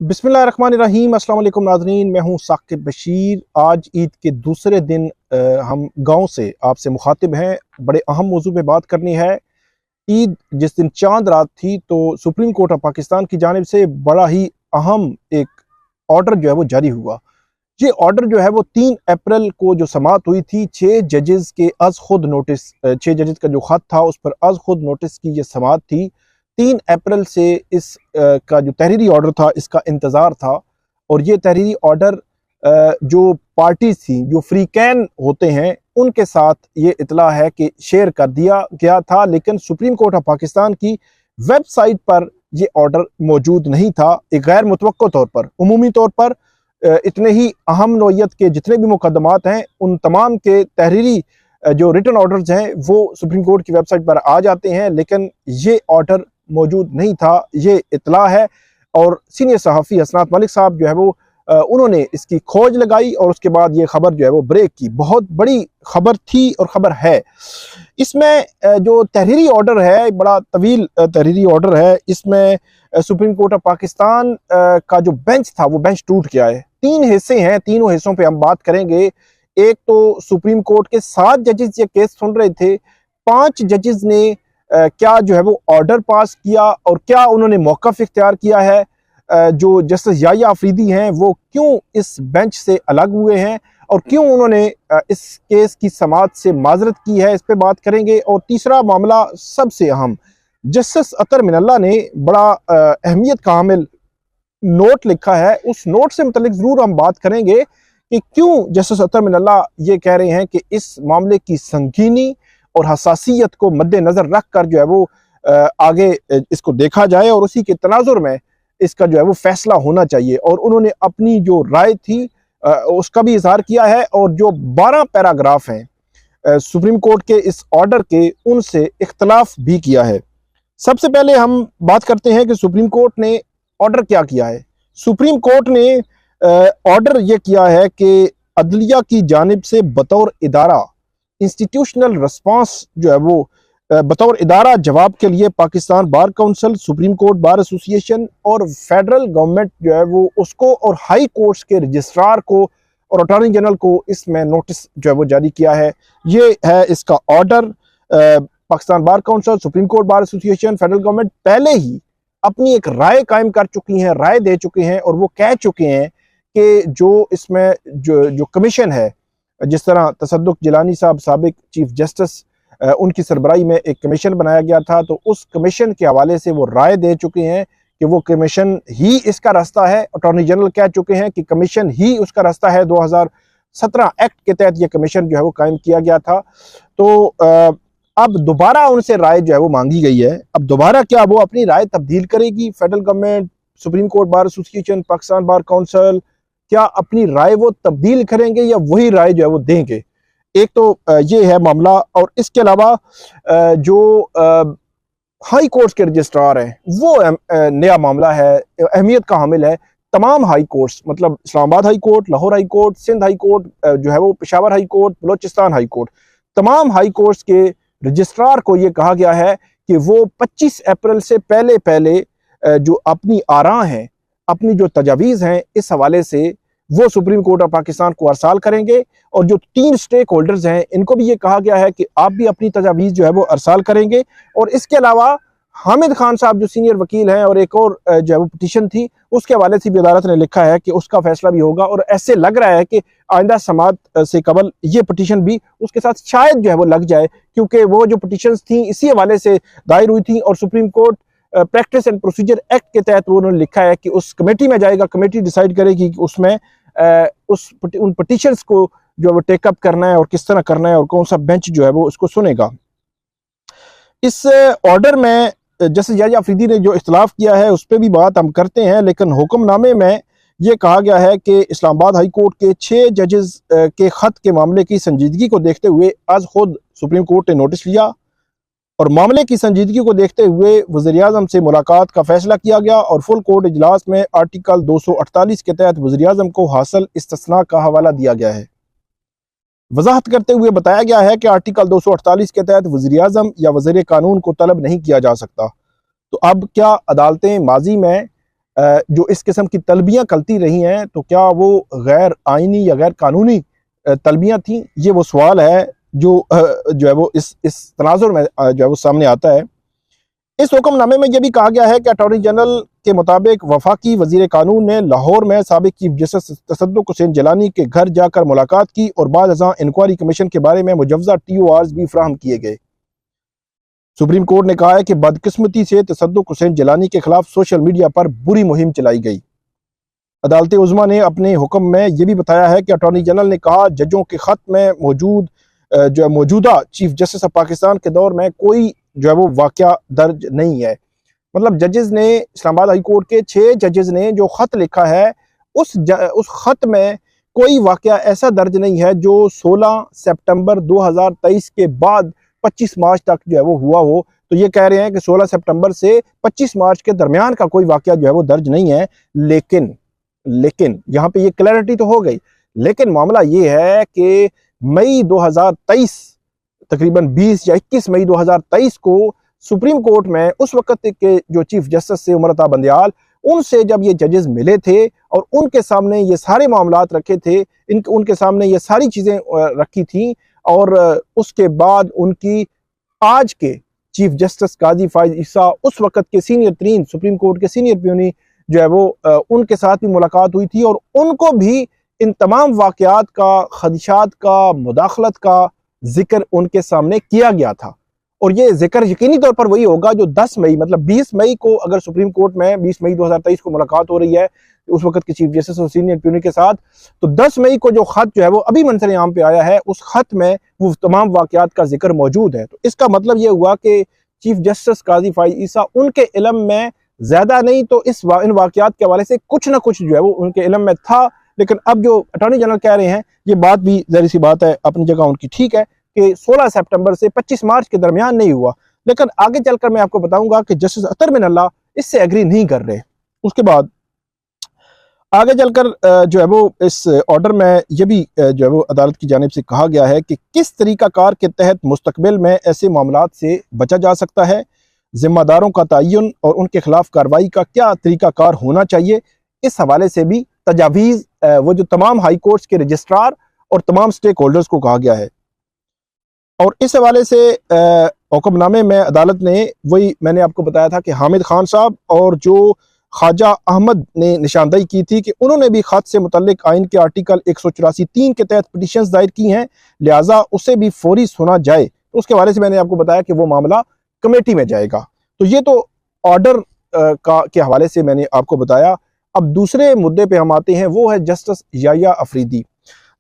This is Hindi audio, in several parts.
बिस्मिल्लाहिर्रहमानिर्रहीम। अस्सलाम वालेकुम नाज़रीन, मैं हूँ साकिब बशीर। आज ईद के दूसरे दिन हम गांव से आपसे मुखातिब हैं। बड़े अहम मौजू पे बात करनी है। ईद जिस दिन चांद रात थी तो सुप्रीम कोर्ट ऑफ पाकिस्तान की जानिब से बड़ा ही अहम एक ऑर्डर जो है वो जारी हुआ। ये ऑर्डर जो है वो 3 अप्रैल को जो समाअत हुई थी, 6 जजेस के अज खुद नोटिस, 6 जजेस का जो खत था उस पर अज खुद नोटिस की ये समाअत थी। 3 अप्रैल से इस का जो तहरीरी ऑर्डर था इसका इंतज़ार था। और ये तहरीरी ऑर्डर जो पार्टीज थी, जो फ्री कैन होते हैं, उनके साथ ये इतला है कि शेयर कर दिया गया था, लेकिन सुप्रीम कोर्ट ऑफ पाकिस्तान की वेबसाइट पर ये ऑर्डर मौजूद नहीं था। एक गैर मुतवक्को तौर पर, उमूमी तौर पर इतने ही अहम नौइयत के जितने भी मुकदमात हैं उन तमाम के तहरीरी जो रिटन ऑर्डर्स हैं वो सुप्रीम कोर्ट की वेबसाइट पर आ जाते हैं, लेकिन ये ऑर्डर मौजूद नहीं था, ये इतला है। और सीनियर सहाफ़ी हसनात मलिक साहब जो है वो उन्होंने इसकी खोज लगाई और उसके बाद ये खबर जो है वो ब्रेक की। बहुत बड़ी खबर थी और खबर है। इसमें जो तहरीरी ऑर्डर है, बड़ा तवील तहरीरी ऑर्डर है। इसमें सुप्रीम कोर्ट ऑफ पाकिस्तान का जो बेंच था वो बेंच टूट गया है। 3 हिस्से हैं, तीनों हिस्सों पे हम बात करेंगे। एक तो सुप्रीम कोर्ट के 7 जजेस ये केस सुन रहे थे। 5 जजेस ने क्या जो है वो ऑर्डर पास किया और क्या उन्होंने मौक़िफ़ इख्तियार किया है। जो जस्टिस याहिया अफरीदी हैं वो क्यों इस बेंच से अलग हुए हैं और क्यों उन्होंने इस केस की समाअत से माजरत की है, इस पर बात करेंगे। और तीसरा मामला सबसे अहम, जस्टिस अतर मिनल्ला ने बड़ा अहमियत का हामिल नोट लिखा है। उस नोट से मुतल्लिक ज़रूर हम बात करेंगे कि क्यों जस्टिस अतर मिनल्ला ये कह रहे हैं कि इस मामले की संगीनी और हसासियत को मद्देनज़र रख कर जो है वो आगे इसको देखा जाए और उसी के तनाजुर में इसका जो है वो फैसला होना चाहिए। और उन्होंने अपनी जो राय थी उसका भी इजहार किया है और जो 12 पैराग्राफ हैं सुप्रीम कोर्ट के इस ऑर्डर के, उनसे इख्तलाफ भी किया है। सबसे पहले हम बात करते हैं कि सुप्रीम कोर्ट ने ऑर्डर क्या किया है। सुप्रीम कोर्ट ने ऑर्डर यह किया है कि अदलिया की जानिब से बतौर इदारा इंस्टीट्यूशनल रिस्पांस जो है वो बतौर इदारा जवाब के लिए Pakistan bar council, supreme court bar association और फेडरल गवर्नमेंट जो है वो उसको और हाई कोर्ट्स के रजिस्ट्रार को और अटॉर्नी जनरल को इसमें नोटिस जो है वो जारी किया है। ये है इसका order. Pakistan bar council, supreme court bar association, federal government पहले ही अपनी एक राय कायम कर चुकी हैं, राय दे चुके हैं और वो कह चुके हैं कि जो इसमें जो कमीशन है, जिस तरह तसद्दुक जिलानी साहब साबिक चीफ जस्टिस, उनकी सरबराही में एक कमीशन बनाया गया था, तो उस कमीशन के हवाले से वो राय दे चुके हैं कि वो कमीशन ही इसका रास्ता है। अटॉर्नी जनरल कह चुके हैं कि कमीशन ही उसका रास्ता है। 2017 एक्ट के तहत ये कमीशन जो है वो कायम किया गया था। तो अब दोबारा उनसे राय जो है वो मांगी गई है। अब दोबारा क्या वो अपनी राय तब्दील करेगी? Federal government, supreme court bar association, Pakistan bar council क्या अपनी राय वो तब्दील करेंगे या वही राय जो है वो देंगे? एक तो ये है मामला। और इसके अलावा जो हाई कोर्ट्स के रजिस्ट्रार हैं वो नया मामला है, अहमियत का हामिल है। तमाम हाई कोर्ट्स, मतलब Islamabad high court, Lahore high court, Sindh high court, जो है वो Peshawar high court, Balochistan high court, तमाम हाई कोर्ट्स के रजिस्ट्रार को ये कहा गया है कि वो 25 अप्रैल से पहले पहले जो अपनी आरा हैं, अपनी जो तजावीज़ हैं, इस हवाले से वो सुप्रीम कोर्ट ऑफ पाकिस्तान को अरसाल करेंगे। और जो 3 स्टेक होल्डर्स हैं इनको भी ये कहा गया है कि आप भी अपनी तजावीज़ जो है वो अरसाल करेंगे। और इसके अलावा हामिद खान साहब जो सीनियर वकील हैं, और एक और जो है वो पिटीशन थी, उसके हवाले से भी अदालत ने लिखा है कि उसका फैसला भी होगा। और ऐसे लग रहा है कि आइंदा समाअत से कबल ये पिटीशन भी उसके साथ शायद जो है वो लग जाए, क्योंकि वो जो पिटीशंस थी इसी हवाले से दायर हुई थी और supreme court practice and procedure act के तहत वो उन्होंने लिखा है कि उस कमेटी में जाएगा, कमेटी डिसाइड करेगी कि उसमें उन पिटीशंस को जो है वो टेकअप करना है और किस तरह करना है और कौन सा बेंच जो है वो उसको सुनेगा। इस ऑर्डर में जस्टिस याहिया अफरीदी ने जो इख्तिलाफ किया है उस पर भी बात हम करते हैं, लेकिन हुक्मनामे में ये कहा गया है कि इस्लामाबाद हाई कोर्ट के 6 जजेस के खत के मामले की संजीदगी को देखते हुए आज खुद सुप्रीम कोर्ट ने नोटिस लिया और मामले की संजीदगी को देखते हुए वज़ीर-ए-आज़म से मुलाकात का फैसला किया गया। और फुल कोर्ट इजलास में आर्टिकल 248 के तहत वज़ीर-ए-आज़म को हासिल इस्तिस्ना का हवाला दिया गया है। वजाहत करते हुए बताया गया है कि आर्टिकल 248 के तहत वज़ीर-ए-आज़म या वज़ीर कानून को तलब नहीं किया जा सकता। तो अब क्या अदालतें माजी में जो इस किस्म की तलबियाँ कलती रही हैं, तो क्या वो गैर आइनी या गैर कानूनी तलबियाँ थीं? ये वो सवाल है जो है वो इस तनाजुर में जो है वो सामने आता है। इस हुक्मनामे में यह भी कहा गया है कि अटॉर्नी जनरल के मुताबिक वफाकी वजीर कानून ने लाहौर में साबिक चीफ जस्टिस तसद्दुक हुसैन जिलानी के घर जाकर मुलाकात की और बाद अज़ां इंक्वायरी कमीशन के बारे में मुजव्वज़ा TORs भी फराहम किए गए। सुप्रीम कोर्ट ने कहा है कि बदकिस्मती से तसद्दुक हुसैन जिलानी के खिलाफ सोशल मीडिया पर बुरी मुहिम चलाई गई। अदालत उज़्मा ने अपने हुक्म में यह भी बताया है कि अटॉर्नी जनरल ने कहा जजों के खत में मौजूदा चीफ जस्टिस ऑफ पाकिस्तान के दौर में कोई जो है वो वाक़या दर्ज नहीं है। मतलब जजेस ने, इस्लामाबाद हाई कोर्ट के 6 जजेस ने जो खत लिखा है उस खत में कोई वाक़या ऐसा दर्ज नहीं है जो 16 सितंबर 2023 के बाद 25 मार्च तक जो है वो हुआ हो। तो ये कह रहे हैं कि 16 सितंबर से 25 मार्च के दरमियान का कोई वाक़या जो है वो दर्ज नहीं है। लेकिन यहाँ पे ये क्लैरिटी तो हो गई, लेकिन मामला ये है कि मई 2023 तकरीबन 20 या 21 मई 2023 को सुप्रीम कोर्ट में उस वक्त के जो चीफ जस्टिस थे उमर अता बंदयाल, उनसे जब ये जजेस मिले थे और उनके सामने ये सारे मामलात रखे थे, उनके सामने ये सारी चीज़ें रखी थी, और उसके बाद उनकी आज के चीफ जस्टिस काजी फाइज ईसा, उस वक्त के सीनियर तरीन सुप्रीम कोर्ट के सीनियर प्यूनी जो है वो उनके साथ भी मुलाकात हुई थी और उनको भी इन तमाम वाक़यात का, खदशात का, मुदाखलत का जिक्र उनके सामने किया गया था। और ये जिक्र यकीनी तौर पर वही होगा जो 10 मई मतलब 20 मई को अगर सुप्रीम कोर्ट में 20 मई 2023 को मुलाकात हो रही है उस वक्त के चीफ जस्टिस और सीनियर प्यूनी के साथ, तो 10 मई को जो खत जो है वो अभी मंजर आम पे आया है, उस खत में वो तमाम वाक़यात का जिक्र मौजूद है। तो इसका मतलब ये हुआ कि चीफ जस्टिस काजी फाइज ईसा उनके इल्म में ज़्यादा नहीं तो इन वाक़यात के हवाले से कुछ ना कुछ जो है वो उनके इल्म में था। लेकिन अब जो अटॉर्नी जनरल कह रहे हैं, ये बात भी ज़ाहिर सी बात है, अपनी जगह उनकी ठीक है कि 16 सितंबर से 25 मार्च के दरमियान नहीं हुआ। लेकिन आगे चलकर मैं आपको बताऊंगा कि जस्टिस अतर बिन अल्लाह इससे एग्री नहीं कर रहे। उसके बाद आगे चलकर जो है वो इस ऑर्डर में ये भी जो है वो अदालत की जानिब से कहा गया है कि किस तरीक़ाकार के तहत मुस्तकबिल में ऐसे मामलात से बचा जा सकता है, जिम्मेदारों का तयन और उनके खिलाफ कार्रवाई का क्या तरीक़ाकार होना चाहिए। इस हवाले से भी तजावीज़ वो जो तमाम हाई कोर्ट्स के रजिस्ट्रार और तमाम स्टेक होल्डर्स को कहा गया है। और इस हवाले से हुक्मनामे में अदालत ने, वही मैंने आपको बताया था कि हामिद खान साहब और जो ख्वाजा अहमद ने निशानदेही की थी कि उन्होंने भी खत से मुतल्लिक आइन के आर्टिकल 184(3) के तहत पिटीशंस दायर की हैं, लिहाजा उसे भी फौरी सुना जाए। तो उसके हवाले से मैंने आपको बताया कि वो मामला कमेटी में जाएगा। तो ये तो ऑर्डर के हवाले से मैंने आपको बताया। अब दूसरे मुद्दे पे हम आते हैं, वो है जस्टिस याह्या अफरीदी।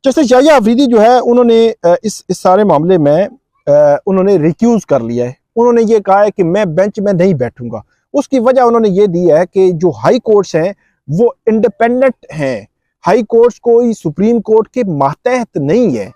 जस्टिस याह्या अफरीदी जो है उन्होंने इस सारे मामले में उन्होंने रिक्यूज़ कर लिया है। उन्होंने ये कहा है कि मैं बेंच में नहीं बैठूंगा। उसकी वजह उन्होंने ये दी है कि जो हाई कोर्ट्स हैं वो इंडिपेंडेंट हैं। हाई कोर्ट्स कोई सुप्रीम कोर्ट के मातहत नहीं है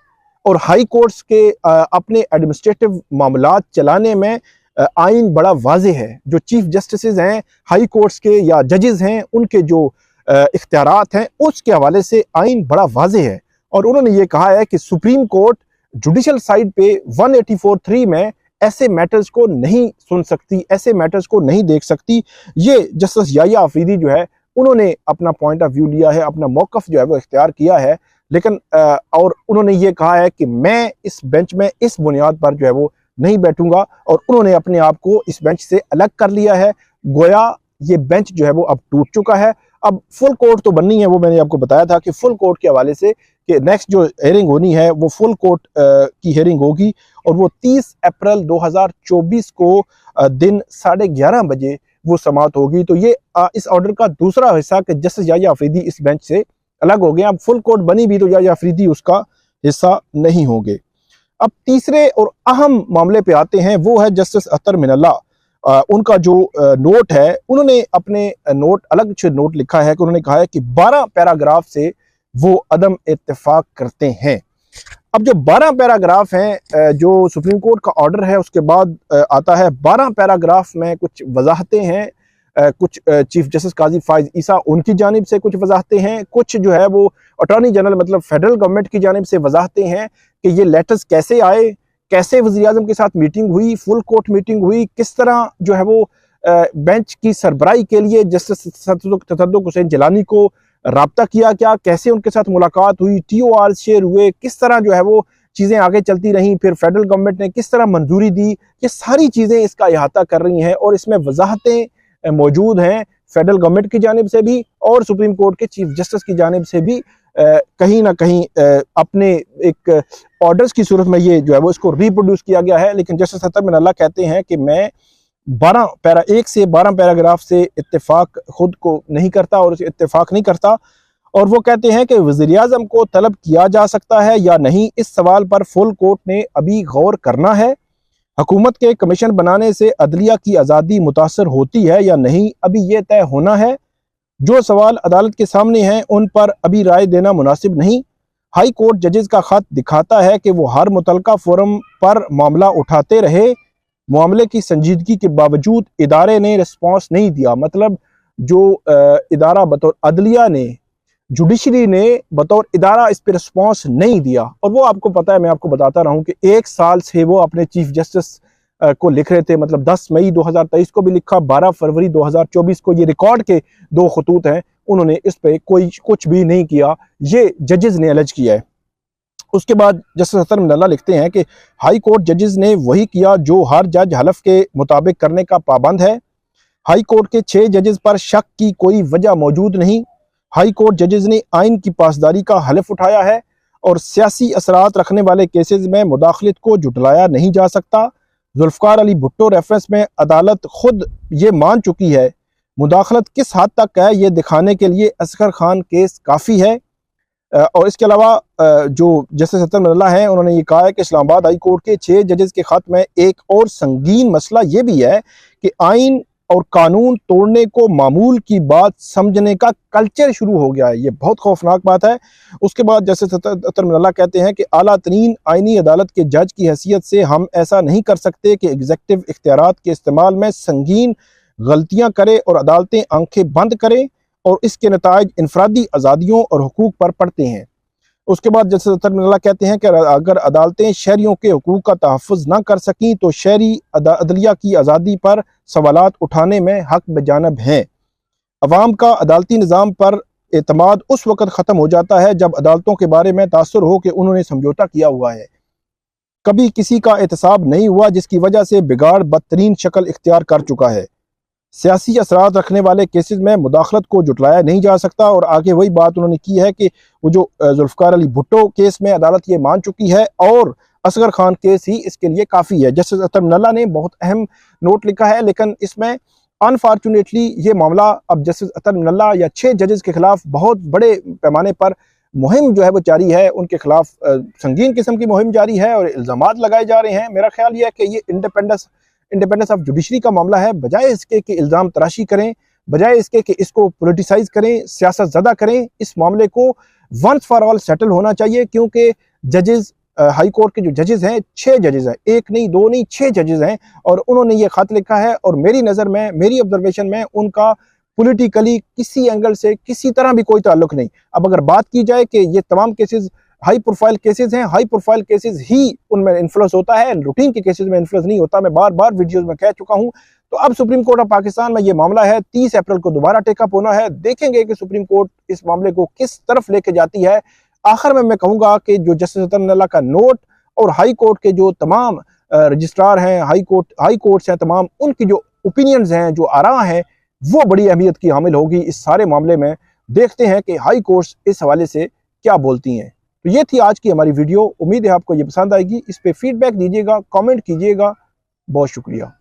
और हाई कोर्ट्स के अपने एडमिनिस्ट्रेटिव मामलात चलाने में आइन बड़ा वाज़ेह है। जो चीफ जस्टिस हैं हाई कोर्ट्स के या जजेस हैं, उनके जो इख्तियारात हैं उसके हवाले से आइन बड़ा वाज़ेह है। और उन्होंने ये कहा है कि सुप्रीम कोर्ट जुडिशल साइड पे 184(3) में ऐसे मैटर्स को नहीं सुन सकती, ऐसे मैटर्स को नहीं देख सकती। ये जस्टिस याह्या अफरीदी जो है उन्होंने अपना पॉइंट ऑफ व्यू लिया है, अपना मौक़िफ़ जो है वो इख्तियार किया है। लेकिन और उन्होंने ये कहा है कि मैं इस बेंच में इस बुनियाद पर जो है वो नहीं बैठूंगा, और उन्होंने अपने आप को इस बेंच से अलग कर लिया है। गोया ये बेंच जो है वो अब टूट चुका है। अब फुल कोर्ट तो बननी है, वो मैंने आपको बताया था कि फुल कोर्ट के हवाले से कि नेक्स्ट जो हेयरिंग होनी है वो फुल कोर्ट की हेयरिंग होगी, और वो 30 अप्रैल 2024 को दिन 11:30 बजे वो समाप्त होगी। तो ये इस ऑर्डर का दूसरा हिस्सा कि जस्टिस याह्या अफरीदी इस बेंच से अलग हो गए। अब फुल कोर्ट बनी भी तो याह्या अफरीदी उसका हिस्सा नहीं होंगे। अब तीसरे और अहम मामले पे आते हैं, वो है जस्टिस अतर बिन अल्लाह। उनका जो नोट है, उन्होंने अपने नोट अलग से नोट लिखा है कि उन्होंने कहा है कि 12 पैराग्राफ से वो अदम इत्तेफाक करते हैं। अब जो 12 पैराग्राफ हैं, जो सुप्रीम कोर्ट का ऑर्डर है उसके बाद आता है, 12 पैराग्राफ में कुछ वजाहतें हैं, कुछ चीफ जस्टिस काजी फाइज ईसा उनकी जानिब से कुछ वजाहतें हैं, कुछ जो है वो अटॉर्नी जनरल मतलब फेडरल गवर्नमेंट की जानिब से वजाहतें हैं कि ये लेटर्स कैसे आए, कैसे वज़ीर आज़म के साथ मीटिंग हुई, फुल कोर्ट मीटिंग हुई, किस तरह जो है वो बेंच की सरबराही के लिए जस्टिस तसद्दुक हुसैन जिलानी को राब्ता किया क्या, कैसे उनके साथ मुलाकात हुई, TOR शेयर हुए, किस तरह जो है वो चीज़ें आगे चलती रहीं, फिर फेडरल गवर्नमेंट ने किस तरह मंजूरी दी, ये सारी चीज़ें इसका अहाता कर रही हैं और इसमें वजाहतें मौजूद हैं फेडरल गवर्नमेंट की जानिब से भी और सुप्रीम कोर्ट के चीफ जस्टिस की जानिब से भी। कहीं ना कहीं अपने एक ऑर्डर्स की सूरत में ये जो है वो इसको रिप्रोड्यूस किया गया है। लेकिन जस्टिस अतर मिनल्ला कहते हैं कि मैं 1 से 12 पैराग्राफ से इत्तेफाक खुद को नहीं करता और इत्तेफाक नहीं करता, और वो कहते हैं कि वज़ीर-ए-आज़म को तलब किया जा सकता है या नहीं, इस सवाल पर फुल कोर्ट ने अभी गौर करना है। हुकूमत के कमीशन बनाने से अदलिया की आज़ादी मुतासर होती है या नहीं, अभी ये तय होना है। जो सवाल अदालत के सामने हैं उन पर अभी राय देना मुनासिब नहीं। हाई कोर्ट जजेस का खत दिखाता है कि वो हर मुतलका फोरम पर मामला उठाते रहे, मामले की संजीदगी के बावजूद इदारे ने रिस्पॉन्स नहीं दिया। मतलब जो इदारा बतौर अदलिया ने, जुडिशरी ने बतौर इदारा इस पर रिस्पॉन्स नहीं दिया। और वो आपको पता है, मैं आपको बताता रहा हूँ कि 1 साल से वो अपने चीफ जस्टिस को लिख रहे थे। मतलब 10 मई 2023 को भी लिखा, 12 फरवरी 2024 को, ये रिकॉर्ड के 2 खतूत हैं, उन्होंने इस पे कोई कुछ भी नहीं किया, ये जजेस ने अलज किया है। उसके बाद जस्टिस अतर मिनल्ला लिखते हैं कि हाई कोर्ट जजेस ने वही किया जो हर जज हलफ के मुताबिक करने का पाबंद है। हाई कोर्ट के 6 जजेस पर शक की कोई वजह मौजूद नहीं। हाई कोर्ट जजेस ने आइन की पासदारी का हलफ उठाया है और सियासी असरात रखने वाले केसेस में मुदाखलत को जुटलाया नहीं जा सकता। जुल्फ़िकार अली भुट्टो रेफरेंस में अदालत खुद ये मान चुकी है। मुदाखलत किस हद तक है ये दिखाने के लिए असगर खान केस काफ़ी है। और इसके अलावा जो जस्टिस अतर मिनल्ला हैं, उन्होंने ये कहा है कि इस्लामाबाद हाई कोर्ट के 6 जजेस के खत में एक और संगीन मसला ये भी है कि आइन और कानून तोड़ने को मामूल की बात समझने का कल्चर शुरू हो गया है। ये बहुत खौफनाक बात है। उसके बाद जस्टिस अतर मिनल्ला कहते हैं कि आला तरीन आइनी अदालत के जज की हैसियत से हम ऐसा नहीं कर सकते कि एग्जेक्टिव इख्तियारात के इस्तेमाल में संगीन गलतियां करें और अदालतें आंखें बंद करें और इसके नताइज इनफरादी आज़ादियों और हुकूक पर पड़ते हैं। उसके बाद जस्टिस अतर मिनल्ला कहते हैं कि अगर अदालतें शहरियों के हुकूक का तहफ़्फ़ुज़ ना कर सकीं तो शहरी अदलिया की आज़ादी पर सवालात उठाने में हक बजानब हैं। अवाम का अदालती निज़ाम पर एतमाद उस वक़्त ख़त्म हो जाता है जब अदालतों के बारे में तासुर हो कि उन्होंने समझौता किया हुआ है। कभी किसी का एहतसाब नहीं हुआ जिसकी वजह से बिगाड़ बदतरीन शक्ल इख्तियार कर चुका है। सियासी असरात रखने वाले केसेस में मुदाखलत को जुटलाया नहीं जा सकता। और आगे वही बात उन्होंने की है कि वो जो जुल्फ़िकार अली भुट्टो केस में अदालत ये मान चुकी है और असगर खान केस ही इसके लिए काफ़ी है। जस्टिस अतर मिनल्ला ने बहुत अहम नोट लिखा है, लेकिन इसमें अनफॉर्चुनेटली ये मामला अब जस्टिस अतर मिनल्ला या 6 जजेस के खिलाफ बहुत बड़े पैमाने पर मुहिम जो है वो जारी है, उनके खिलाफ संगीन किस्म की मुहिम जारी है और इल्ज़ामात लगाए जा रहे हैं। मेरा ख्याल ये है कि ये इंडिपेंडेंस ऑफ जुडिशरी का मामला है। बजाय इसके कि इल्ज़ाम तराशी करें, बजाय इसके कि इसको पोलिटिसाइज करें, सियासत ज़दा करें, इस मामले को वंस फॉर ऑल सेटल होना चाहिए। क्योंकि जजेस, हाई कोर्ट के जो जजेस हैं, 6 जजेस हैं, 1 नहीं 2 नहीं 6 जजेस हैं, और उन्होंने ये खत लिखा है और मेरी नज़र में, मेरी ऑब्जर्वेशन में उनका पॉलिटिकली किसी एंगल से किसी तरह भी कोई ताल्लुक नहीं। अब अगर बात की जाए कि ये तमाम केसेस हाई प्रोफाइल केसेस हैं, हाई प्रोफाइल केसेस ही उनमें इन्फ्लुएंस होता है, रूटीन के केसेस में इन्फ्लुएंस नहीं होता। मैं बार बार वीडियोस में कह चुका हूं। तो अब सुप्रीम कोर्ट ऑफ पाकिस्तान में ये मामला है, 30 अप्रैल को दोबारा टेकअप होना है। देखेंगे कि सुप्रीम कोर्ट इस मामले को किस तरफ लेके जाती है। आखिर में मैं कहूँगा कि जो जस्टिस अतर मिनल्ला का नोट और हाई कोर्ट के जो तमाम रजिस्ट्रार हैं, हाई कोर्ट्स हैं तमाम, उनकी जो ओपिनियंस हैं, जो आरा हैं, वो बड़ी अहमियत की हामिल होगी इस सारे मामले में। देखते हैं कि हाई कोर्ट्स इस हवाले से क्या बोलती हैं। तो ये थी आज की हमारी वीडियो। उम्मीद है आपको ये पसंद आएगी। इस पे फीडबैक दीजिएगा, कमेंट कीजिएगा। बहुत शुक्रिया।